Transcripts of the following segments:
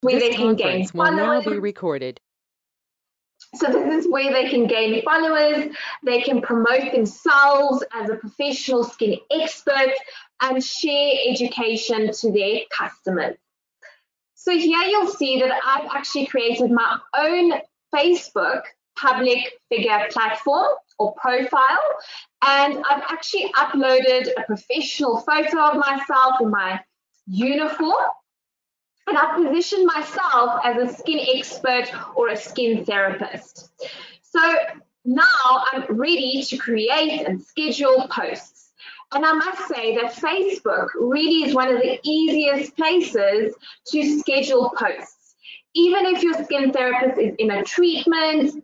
where This they can gain conference will now followers. be recorded. So this is where they can gain followers, they can promote themselves as a professional skin expert and share education to their customers. So here you'll see that I've actually created my own Facebook public figure platform or profile, and I've actually uploaded a professional photo of myself in my uniform, and I've positioned myself as a skin expert or a skin therapist. So now I'm ready to create and schedule posts. And I must say that Facebook really is one of the easiest places to schedule posts. Even if your skin therapist is in a treatment,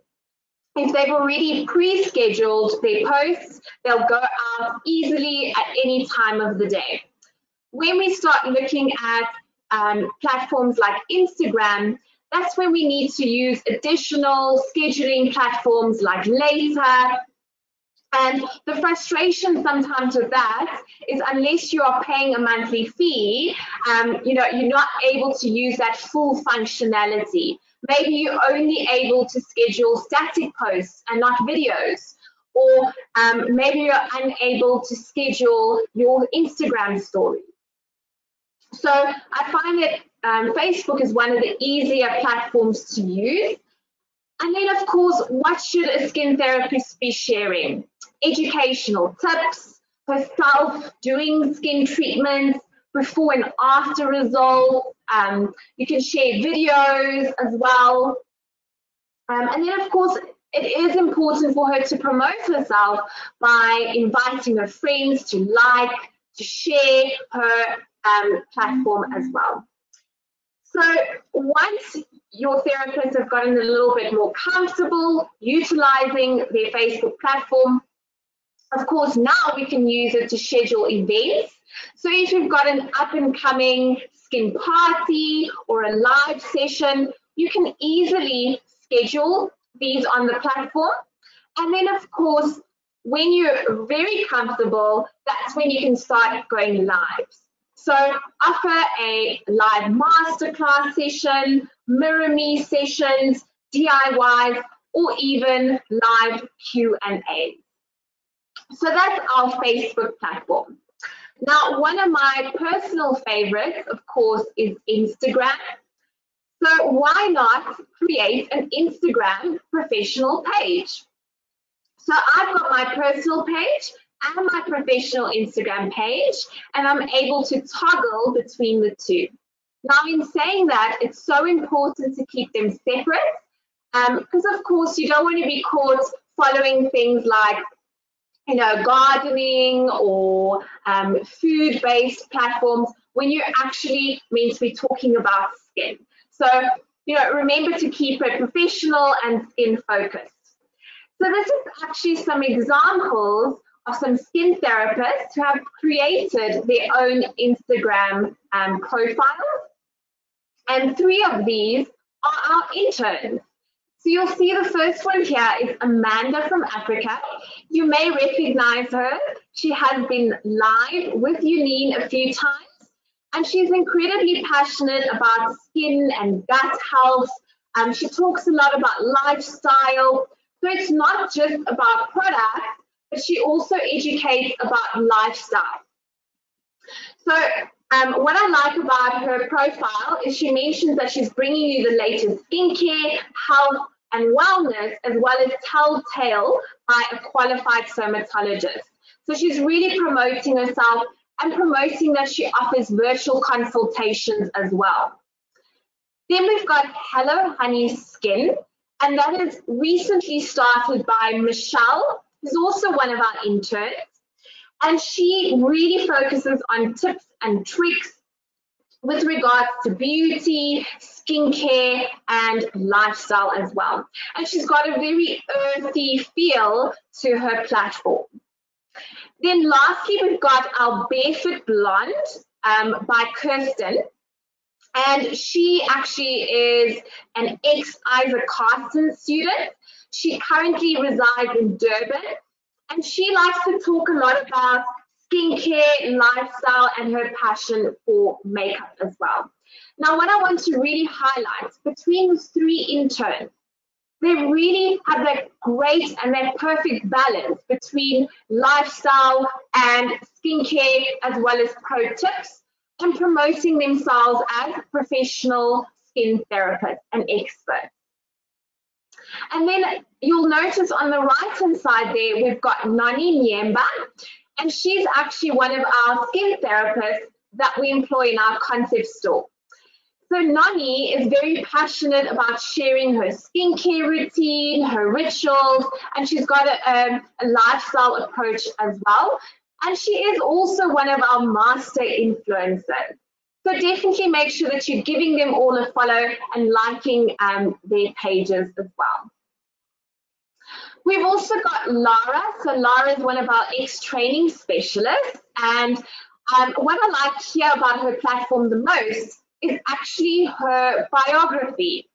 if they've already pre-scheduled their posts, they'll go out easily at any time of the day. When we start looking at platforms like Instagram, that's where we need to use additional scheduling platforms like Later. And the frustration sometimes with that is unless you are paying a monthly fee, you're not able to use that full functionality. Maybe you're only able to schedule static posts and not videos. Or maybe you're unable to schedule your Instagram story. So I find that Facebook is one of the easier platforms to use. And then, of course, what should a skin therapist be sharing? Educational tips, herself doing skin treatments, before and after results. You can share videos as well. And then, of course, it is important for her to promote herself by inviting her friends to like, to share her platform as well. So once your therapists have gotten a little bit more comfortable utilizing their Facebook platform, of course, now we can use it to schedule events. So if you've got an up and coming skin party or a live session, you can easily schedule these on the platform. And then, of course, when you're very comfortable, that's when you can start going live. So offer a live masterclass session, mirror me sessions, DIYs, or even live Q&A. So that's our Facebook platform. Now, one of my personal favorites, of course, is Instagram. So why not create an Instagram professional page? So I've got my personal page and my professional Instagram page, and I'm able to toggle between the two. Now, in saying that, it's so important to keep them separate because, of course, you don't want to be caught following things like gardening or food-based platforms when you're actually meant to be talking about skin. So, remember to keep it professional and skin focused. So this is actually some examples of some skin therapists who have created their own Instagram profiles. And 3 of these are our interns. So you'll see the first one here is Amanda from Africa. You may recognize her. She has been live with Unine a few times, and she's incredibly passionate about skin and gut health. She talks a lot about lifestyle. So it's not just about products, but she also educates about lifestyle. So what I like about her profile is she mentions that she's bringing you the latest skincare, health, and wellness, as well as Telltale by a qualified somatologist. So she's really promoting herself and promoting that she offers virtual consultations as well. Then we've got Hello Honey Skin, and that is recently started by Michelle, who's also one of our interns. And she really focuses on tips and tricks with regards to beauty, skincare, and lifestyle as well. And she's got a very earthy feel to her platform. Then lastly, we've got our Barefoot Blonde by Kirsten. And she actually is an ex-Isaac Carson student. She currently resides in Durban, and she likes to talk a lot about skincare, lifestyle, and her passion for makeup as well. Now, what I want to really highlight between the 3 interns, they really have that great and that perfect balance between lifestyle and skincare, as well as pro tips, and promoting themselves as professional skin therapists and experts. And then you'll notice on the right-hand side there, we've got Nani Nyemba, and she's actually one of our skin therapists that we employ in our concept store. So Nani is very passionate about sharing her skincare routine, her rituals, and she's got a lifestyle approach as well. And she is also one of our master influencers. So definitely make sure that you're giving them all a follow and liking their pages as well. We've also got Lara. So Lara is one of our ex-training specialists. And what I like here about her platform the most is actually her biography.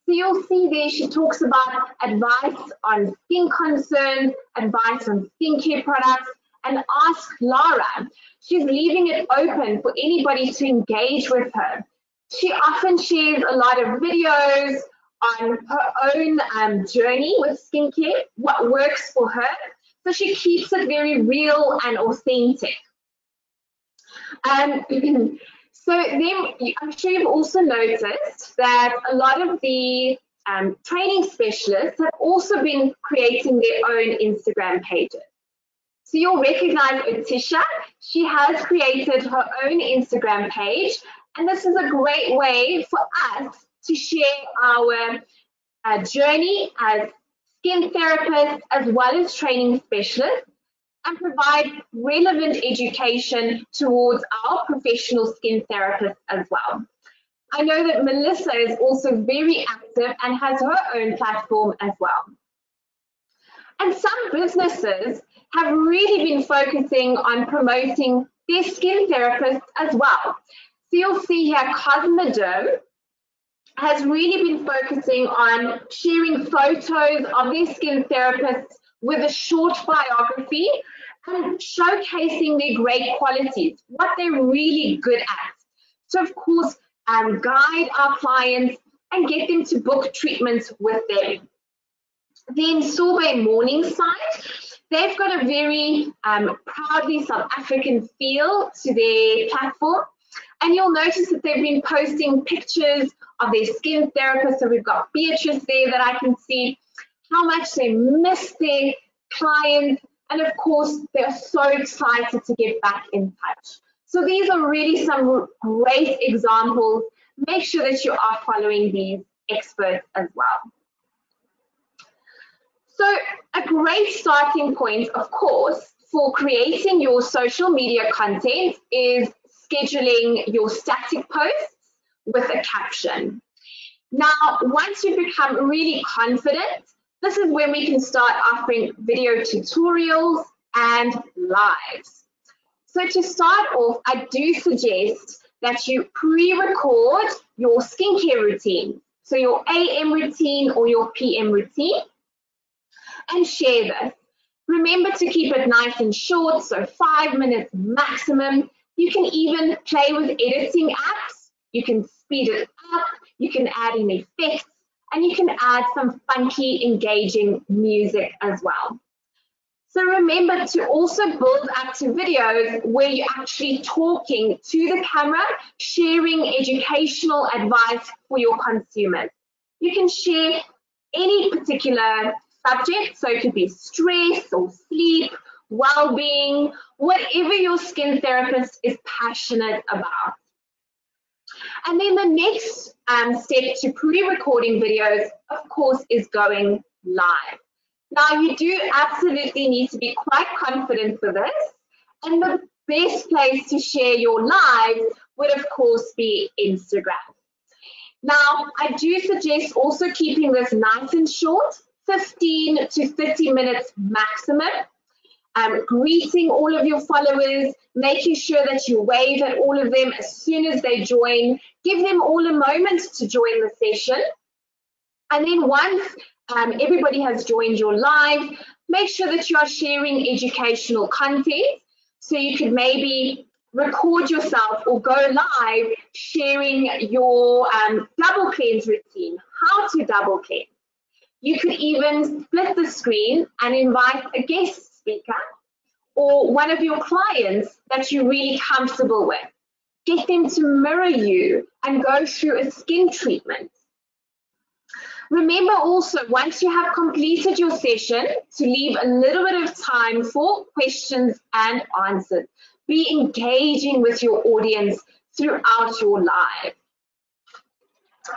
So you'll see there she talks about advice on skin concerns, advice on skincare products, and Ask Lara. She's leaving it open for anybody to engage with her. She often shares a lot of videos on her own journey with skincare, what works for her. So she keeps it very real and authentic. So then I'm sure you've also noticed that a lot of the training specialists have also been creating their own Instagram pages. So you'll recognize Otisha. She has created her own Instagram page, and this is a great way for us to share our journey as skin therapists as well as training specialists, and provide relevant education towards our professional skin therapists as well. I know that Melissa is also very active and has her own platform as well. And some businesses have really been focusing on promoting their skin therapists as well. So you'll see here Cosmoderm has really been focusing on sharing photos of their skin therapists with a short biography and showcasing their great qualities, what they're really good at. So of course, guide our clients and get them to book treatments with them. Then Sorbet Morningside, they've got a very proudly South African feel to their platform. And you'll notice that they've been posting pictures of their skin therapist. So we've got Beatrice there that I can see how much they miss their clients. And of course, they're so excited to get back in touch. So these are really some great examples. Make sure that you are following these experts as well. So a great starting point, of course, for creating your social media content is scheduling your static posts with a caption. Now, once you become really confident, this is when we can start offering video tutorials and lives. So to start off, I do suggest that you pre-record your skincare routine. So your AM routine or your PM routine, and share this. Remember to keep it nice and short, so 5 minutes maximum. You can even play with editing apps. You can speed it up, you can add in effects, and you can add some funky, engaging music as well. So remember to also build up to videos where you're actually talking to the camera, sharing educational advice for your consumers. You can share any particular subject, so it could be stress or sleep, well-being, whatever your skin therapist is passionate about. And then the next step to pre-recording videos, of course, is going live. Now, you do absolutely need to be quite confident for this, and the best place to share your lives would, of course, be Instagram. Now, I do suggest also keeping this nice and short, 15 to 30 minutes maximum, greeting all of your followers, making sure that you wave at all of them as soon as they join, give them all a moment to join the session. And then once everybody has joined your live, make sure that you are sharing educational content. So you could maybe record yourself or go live sharing your double cleanse routine, how to double cleanse. You could even split the screen and invite a guest speaker or one of your clients that you're really comfortable with. Get them to mirror you and go through a skin treatment. Remember also, once you have completed your session, to leave a little bit of time for questions and answers. Be engaging with your audience throughout your live.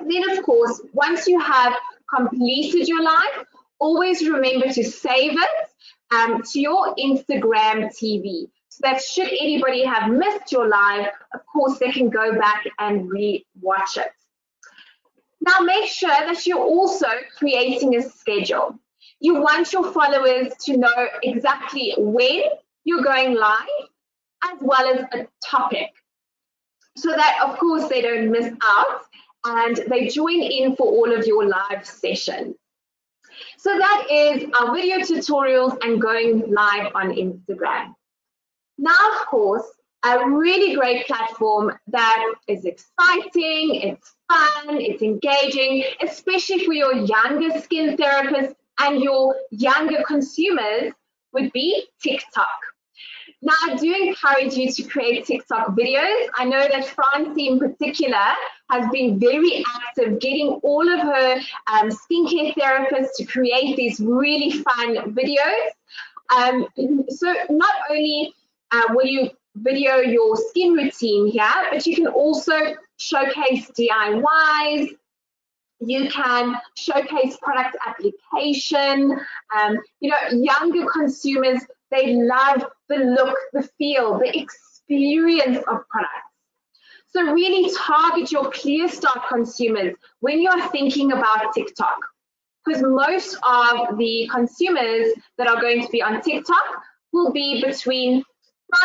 Then, of course, once you have completed your live, always remember to save it to your Instagram TV. So that should anybody have missed your live, of course, they can go back and re-watch it. Now, make sure that you're also creating a schedule. You want your followers to know exactly when you're going live, as well as a topic, so that, of course, they don't miss out and they join in for all of your live sessions. So that is our video tutorials and going live on Instagram. Now, of course, a really great platform that is exciting, it's fun, it's engaging, especially for your younger skin therapists and your younger consumers, would be TikTok. Now, I do encourage you to create TikTok videos. I know that Francie in particular has been very active getting all of her skincare therapists to create these really fun videos. So not only will you video your skin routine here, but you can also showcase DIYs. You can showcase product application. You know, younger consumers, they love the look, the feel, the experience of products. So really target your clear start consumers when you're thinking about TikTok, because most of the consumers that are going to be on TikTok will be between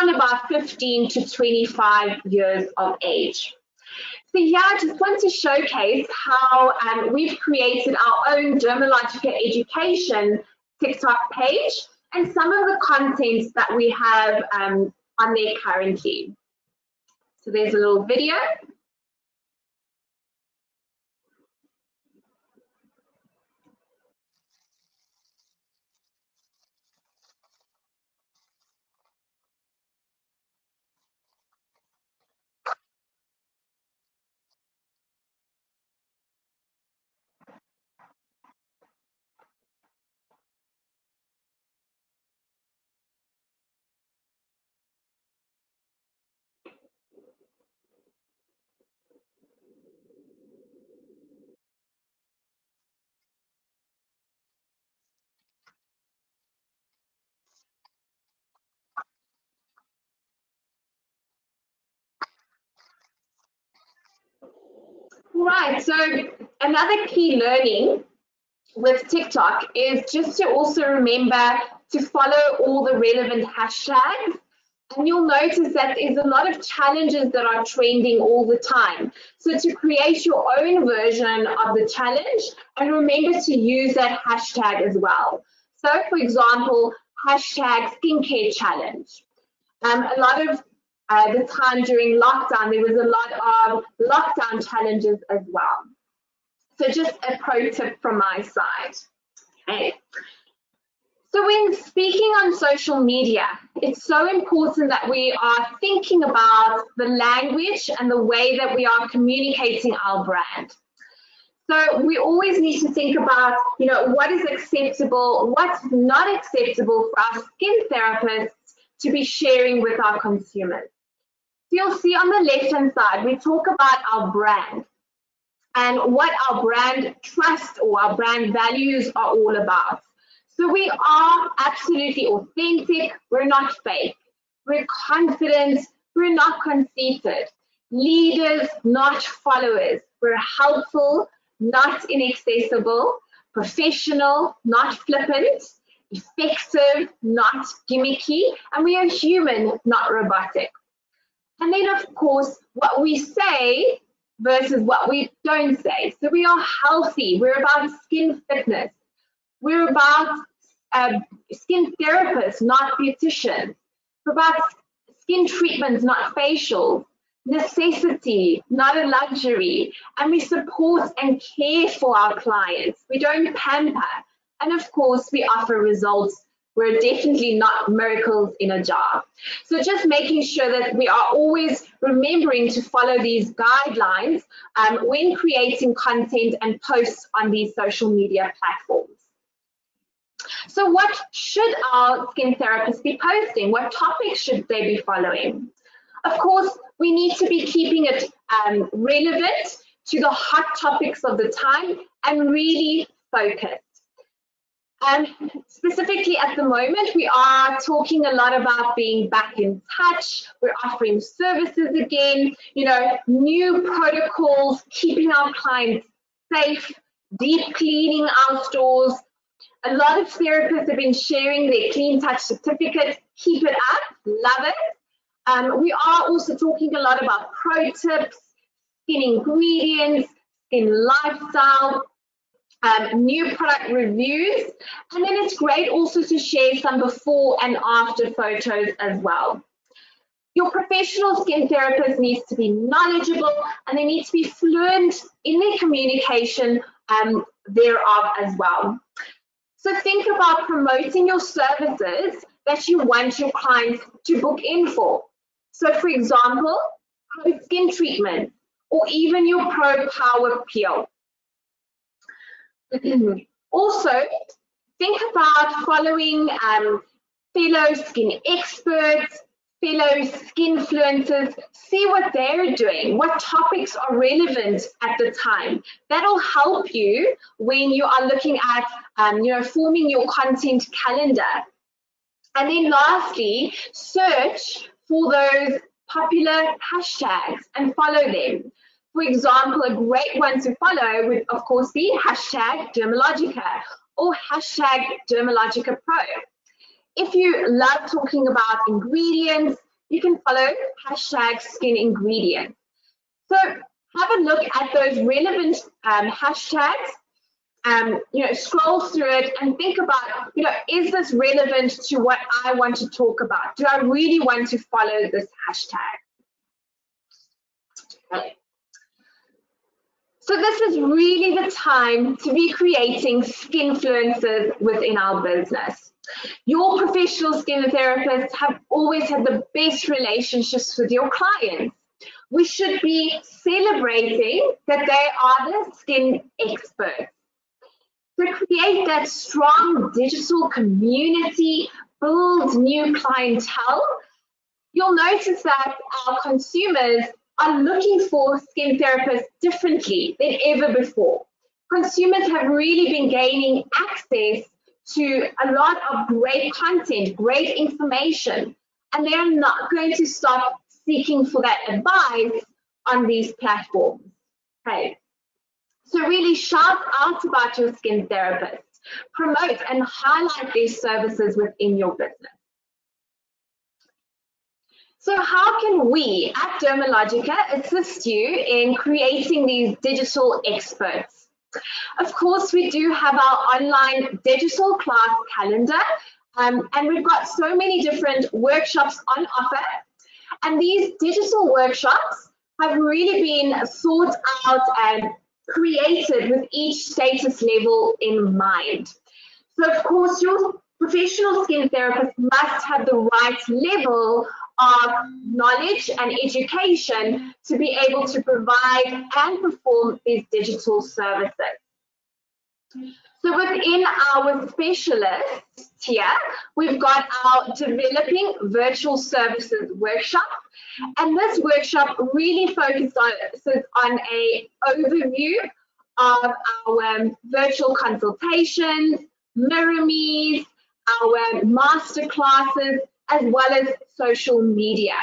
around about 15 to 25 years of age. So yeah, I just want to showcase how we've created our own dermatological education TikTok page and some of the content that we have on there currently. So there's a little video. Right, so another key learning with TikTok is just to also remember to follow all the relevant hashtags. And you'll notice that there's a lot of challenges that are trending all the time. So to create your own version of the challenge, and remember to use that hashtag as well. So for example, hashtag skincare challenge. A lot of the time during lockdown, there was a lot of lockdown challenges as well. So just a pro tip from my side. Okay. So when speaking on social media, it's so important that we are thinking about the language and the way that we are communicating our brand. So we always need to think about, you know, what is acceptable, what's not acceptable for our skin therapists to be sharing with our consumers. So you'll see on the left-hand side, we talk about our brand and what our brand trust or our brand values are all about. So we are absolutely authentic, we're not fake. We're confident, we're not conceited. Leaders, not followers. We're helpful, not inaccessible. Professional, not flippant. Effective, not gimmicky. And we are human, not robotic. And then, of course, what we say versus what we don't say. So we are healthy. We're about skin fitness. We're about skin therapists, not beauticians. We're about Skin treatments, not facials. Necessity, not a luxury. And we support and care for our clients. We don't pamper. And of course, we offer results. We're definitely not miracles in a jar. So just making sure that we are always remembering to follow these guidelines when creating content and posts on these social media platforms. So what should our skin therapists be posting? What topics should they be following? Of course, we need to be keeping it relevant to the hot topics of the time and really focused. Specifically at the moment, we are talking a lot about being back in touch. We're offering services again, you know, new protocols, keeping our clients safe, deep cleaning our stores. A lot of therapists have been sharing their Clean Touch certificates. Keep it up, love it. We are also talking a lot about pro tips, skin ingredients, skin lifestyle, new product reviews, and then it's great also to share some before and after photos as well. Your professional skin therapist needs to be knowledgeable and they need to be fluent in their communication thereof as well. So think about promoting your services that you want your clients to book in for. So for example, skin treatment or even your Pro Power Peel. Also, think about following fellow skin experts, fellow skin influencers, see what they're doing, what topics are relevant at the time. That'll help you when you are looking at forming your content calendar. And then lastly, search for those popular hashtags and follow them. For example, a great one to follow would, of course, be hashtag Dermalogica or hashtag Dermalogica Pro. If you love talking about ingredients, you can follow hashtag Skin Ingredients. So have a look at those relevant hashtags. Scroll through it and think about, is this relevant to what I want to talk about? Do I really want to follow this hashtag? Okay. So this is really the time to be creating skin influencers within our business. Your professional skin therapists have always had the best relationships with your clients. We should be celebrating that they are the skin experts. To create that strong digital community, build new clientele, you'll notice that our consumers are looking for skin therapists differently than ever before. Consumers have really been gaining access to a lot of great content, great information, and they're not going to stop seeking for that advice on these platforms. Okay. So really shout out about your skin therapists, promote and highlight their services within your business. So how can we at Dermalogica assist you in creating these digital experts? Of course, we do have our online digital class calendar, and we've got so many different workshops on offer. And these digital workshops have really been thought out and created with each status level in mind. So of course, your professional skin therapist must have the right level of knowledge and education to be able to provide and perform these digital services. So within our specialists here, we've got our Developing Virtual Services workshop. And this workshop really focuses on an overview of our virtual consultations, mirror me's, our master classes, as well as social media.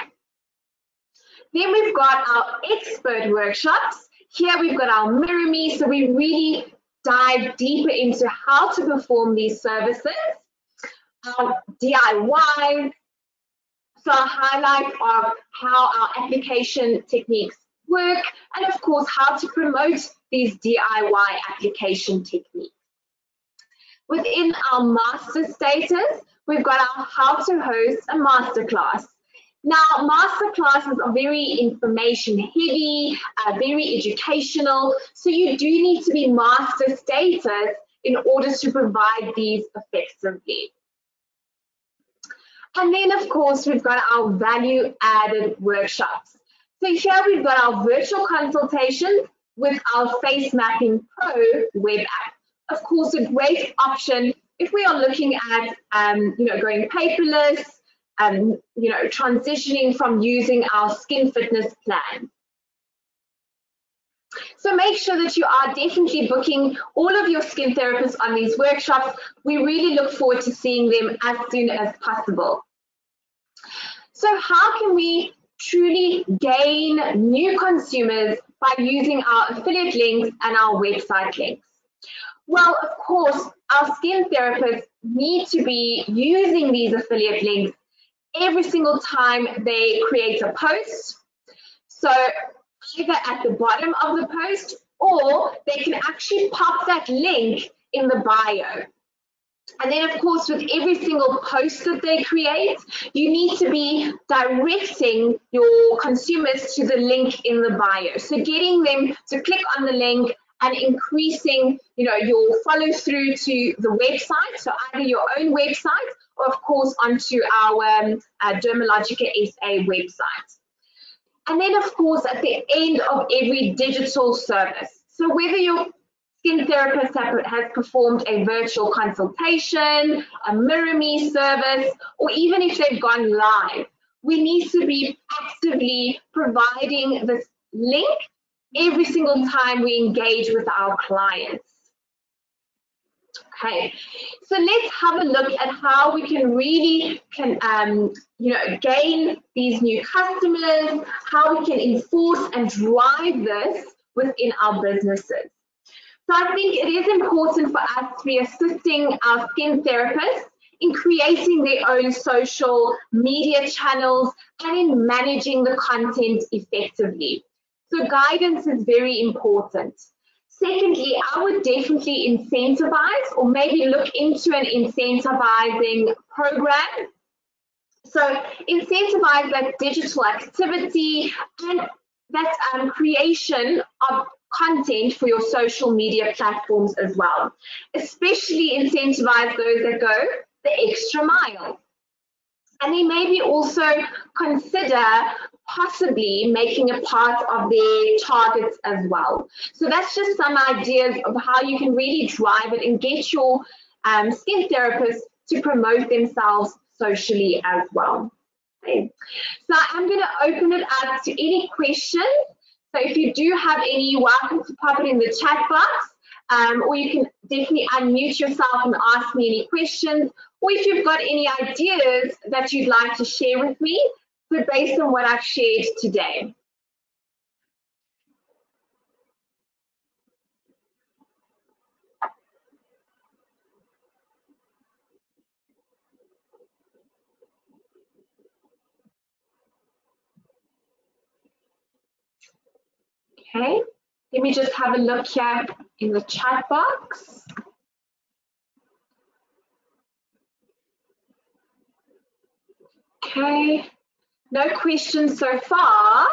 Then we've got our expert workshops. Here we've got our mirror me, so we really dive deeper into how to perform these services. Our DIY, so a highlight of how our application techniques work, and of course how to promote these DIY application techniques. Within our master status, we've got our how to host a masterclass. Now, master classes are very information heavy, very educational, so you do need to be master status in order to provide these effectively. And then, of course, we've got our value-added workshops. So here we've got our virtual consultation with our Face Mapping Pro web app. Of course, a great option if we are looking at, going paperless, transitioning from using our skin fitness plan. So make sure that you are definitely booking all of your skin therapists on these workshops. We really look forward to seeing them as soon as possible. So how can we truly gain new consumers by using our affiliate links and our website links? Well, of course, our skin therapists need to be using these affiliate links every single time they create a post. So either at the bottom of the post, or they can actually pop that link in the bio. And then, of course, with every single post that they create, you need to be directing your consumers to the link in the bio. So getting them to click on the link and increasing, your follow through to the website, so either your own website or, of course, onto our Dermalogica SA website. And then, of course, at the end of every digital service. So whether your skin therapist has performed a virtual consultation, a Mirror Me service, or even if they've gone live, we need to be actively providing this link every single time we engage with our clients. Okay, so let's have a look at how we can really gain these new customers, how we can enforce and drive this within our businesses. So I think it is important for us to be assisting our skin therapists in creating their own social media channels and in managing the content effectively. So guidance is very important. Secondly, I would definitely incentivize or maybe look into an incentivizing program. So incentivize that digital activity and that creation of content for your social media platforms as well. Especially incentivize those that go the extra mile. And then maybe also consider possibly making a part of their targets as well. So that's just some ideas of how you can really drive it and get your skin therapists to promote themselves socially as well. Okay. So I'm going to open it up to any questions. So if you do have any, you're welcome to pop it in the chat box, or you can definitely unmute yourself and ask me any questions, or if you've got any ideas that you'd like to share with me, so based on what I've shared today. Okay, let me just have a look here in the chat box. Okay, no questions so far.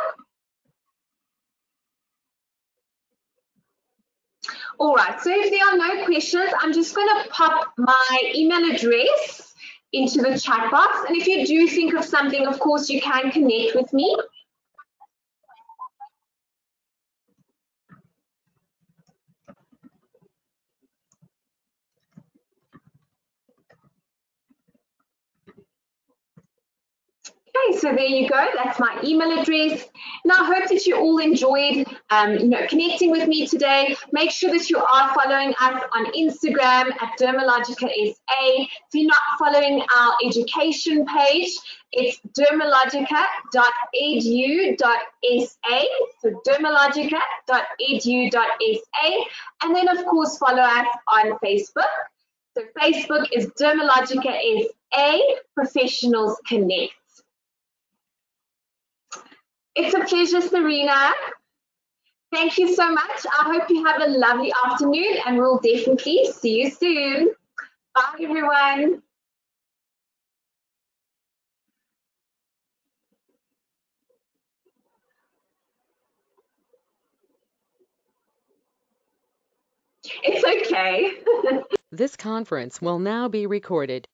All right, so if there are no questions, I'm just going to pop my email address into the chat box. And if you do think of something, of course, you can connect with me. Okay, so there you go. That's my email address. Now, I hope that you all enjoyed, connecting with me today. Make sure that you are following us on Instagram at Dermalogica SA. If you're not following our education page, it's dermalogica.edu.sa. So dermalogica.edu.sa. And then, of course, follow us on Facebook. So Facebook is Dermalogica SA Professionals Connect. It's a pleasure, Serena. Thank you so much. I hope you have a lovely afternoon and we'll definitely see you soon. Bye, everyone. It's okay. This conference will now be recorded.